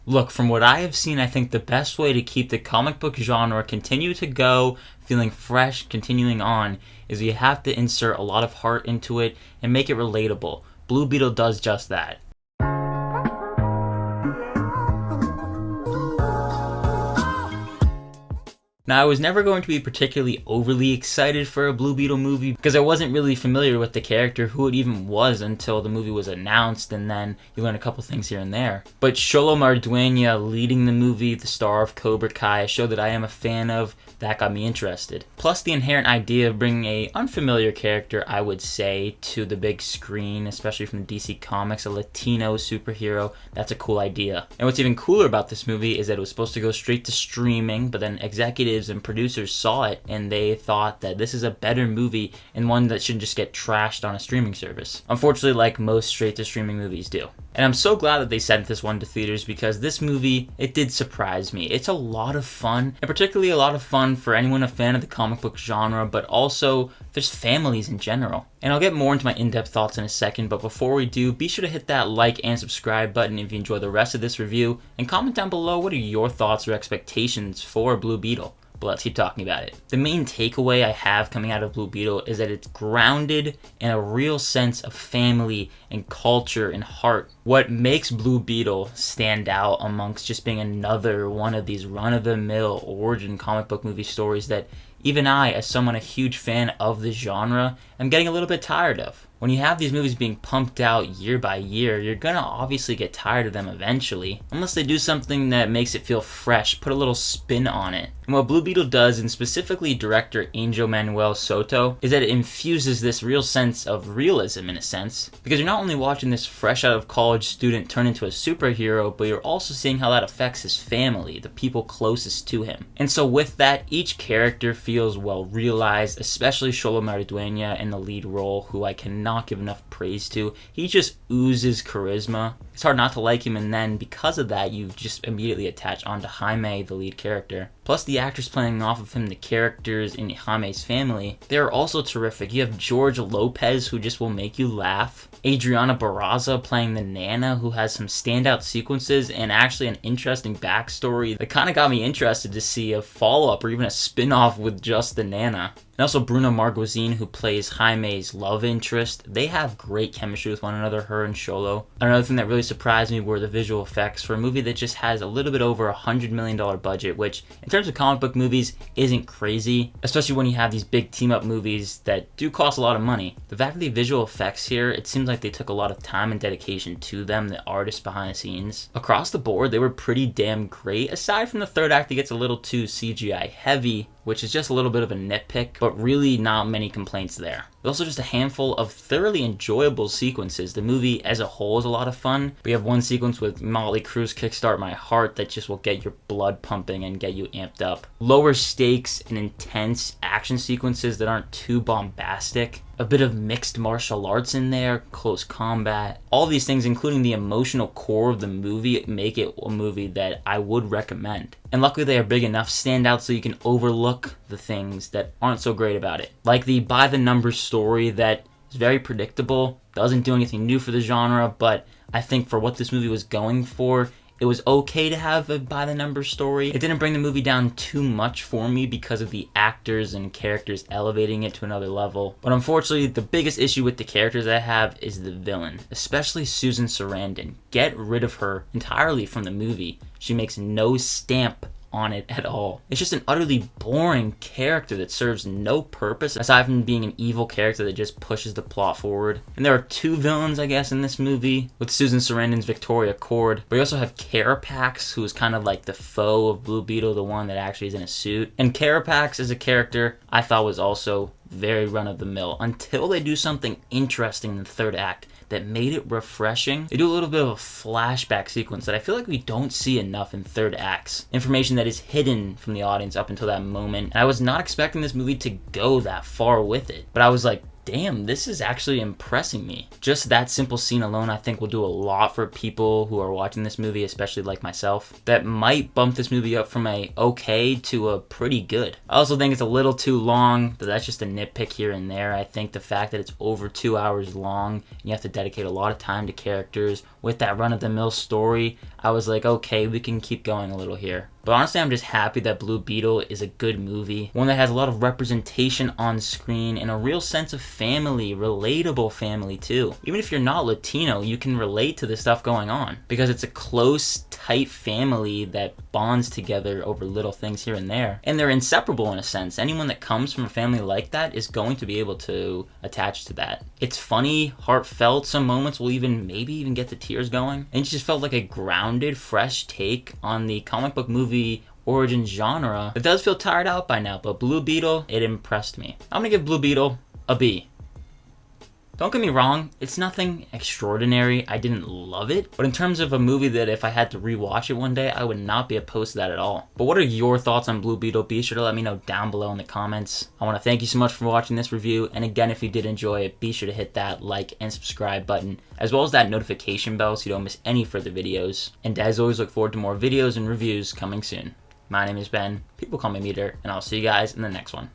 Look, from what I have seen, I think the best way to keep the comic book genre continue to go, feeling fresh, continuing on, is you have to insert a lot of heart into it and make it relatable. Blue Beetle does just that. Now, I was never going to be particularly overly excited for a Blue Beetle movie because I wasn't really familiar with the character, who it even was, until the movie was announced, and then you learn a couple things here and there. But Xolo Maridueña leading the movie, the star of Cobra Kai, a show that I am a fan of, that got me interested. Plus the inherent idea of bringing a unfamiliar character, I would say, to the big screen, especially from the DC Comics, a Latino superhero, that's a cool idea. And what's even cooler about this movie is that it was supposed to go straight to streaming, but then executives and producers saw it and they thought that this is a better movie and one that shouldn't just get trashed on a streaming service. Unfortunately, like most straight to streaming movies do. And I'm so glad that they sent this one to theaters because this movie, it did surprise me. It's a lot of fun, and particularly a lot of fun for anyone a fan of the comic book genre, but also there's families in general. And I'll get more into my in-depth thoughts in a second, but before we do, be sure to hit that like and subscribe button if you enjoy the rest of this review, and comment down below what are your thoughts or expectations for Blue Beetle. But let's keep talking about it. The main takeaway I have coming out of Blue Beetle is that it's grounded in a real sense of family and culture and heart. What makes Blue Beetle stand out amongst just being another one of these run-of-the-mill origin comic book movie stories that even I, as someone a huge fan of the genre, am getting a little bit tired of. When you have these movies being pumped out year by year, you're gonna obviously get tired of them eventually, unless they do something that makes it feel fresh, put a little spin on it. And what Blue Beetle does, and specifically director Angel Manuel Soto, is that it infuses this real sense of realism in a sense, because you're not only watching this fresh out of college student turn into a superhero, but you're also seeing how that affects his family, the people closest to him. And so with that, each character feels well realized, especially Xolo Maridueña in the lead role, who I cannot give enough praise to. He just oozes charisma. It's hard not to like him, and then because of that, you just immediately attach onto Jaime, the lead character. Plus the actors playing off of him, the characters in Jaime's family, they're also terrific. You have George Lopez, who just will make you laugh. Adriana Barraza playing the Nana, who has some standout sequences and actually an interesting backstory that kind of got me interested to see a follow-up or even a spin-off with just the Nana. And also Bruna Marquezine, who plays Jaime's love interest. They have great chemistry with one another, her and Xolo. Another thing that really surprised me were the visual effects for a movie that just has a little bit over $100 million budget, which in terms of comic book movies isn't crazy, especially when you have these big team-up movies that do cost a lot of money. The fact that the visual effects here, it seems like they took a lot of time and dedication to them, the artists behind the scenes. Across the board, they were pretty damn great, aside from the third act that gets a little too CGI heavy, which is just a little bit of a nitpick, but really not many complaints there. There's also just a handful of thoroughly enjoyable sequences. The movie as a whole is a lot of fun. We have one sequence with Motley Crue's Kickstart My Heart that just will get your blood pumping and get you amped up. Lower stakes and intense action sequences that aren't too bombastic. A bit of mixed martial arts in there, close combat. All these things, including the emotional core of the movie, make it a movie that I would recommend. And luckily they are big enough standouts so you can overlook the things that aren't so great about it. Like the by-the-numbers story that is very predictable, doesn't do anything new for the genre, but I think for what this movie was going for, it was okay to have a by-the-numbers story. It didn't bring the movie down too much for me because of the actors and characters elevating it to another level. But unfortunately, the biggest issue with the characters I have is the villain, especially Susan Sarandon. Get rid of her entirely from the movie. She makes no stamp on it at all. It's just an utterly boring character that serves no purpose aside from being an evil character that just pushes the plot forward. And there are two villains, I guess, in this movie with Susan Sarandon's Victoria Cord. But you also have Carapax, who is kind of like the foe of Blue Beetle, the one that actually is in a suit. And Carapax as a character I thought was also very run-of-the-mill until they do something interesting in the third act that made it refreshing. They do a little bit of a flashback sequence that I feel like we don't see enough in third acts. Information that is hidden from the audience up until that moment. And I was not expecting this movie to go that far with it. But I was like, damn, this is actually impressing me. Just that simple scene alone I think will do a lot for people who are watching this movie, especially like myself, that might bump this movie up from a okay to a pretty good. I also think it's a little too long, but that's just a nitpick here and there. I think the fact that it's over 2 hours long and you have to dedicate a lot of time to characters with that run-of-the-mill story, I was like, okay, we can keep going a little here. But honestly, I'm just happy that Blue Beetle is a good movie. One that has a lot of representation on screen and a real sense of family, relatable family too. Even if you're not Latino, you can relate to the stuff going on because it's a close, tight family that bonds together over little things here and there. And they're inseparable in a sense. Anyone that comes from a family like that is going to be able to attach to that. It's funny, heartfelt, some moments will maybe even get the tears going. And it just felt like a grounded, fresh take on the comic book movie origin genre. It does feel tired out by now, but Blue Beetle, it impressed me. I'm gonna give Blue Beetle a B. Don't get me wrong, it's nothing extraordinary. I didn't love it, but in terms of a movie that if I had to rewatch it one day, I would not be opposed to that at all. But what are your thoughts on Blue Beetle? Be sure to let me know down below in the comments. I want to thank you so much for watching this review, and again, if you did enjoy it, be sure to hit that like and subscribe button, as well as that notification bell so you don't miss any further videos. And as always, look forward to more videos and reviews coming soon. My name is Ben, people call me Meter, and I'll see you guys in the next one.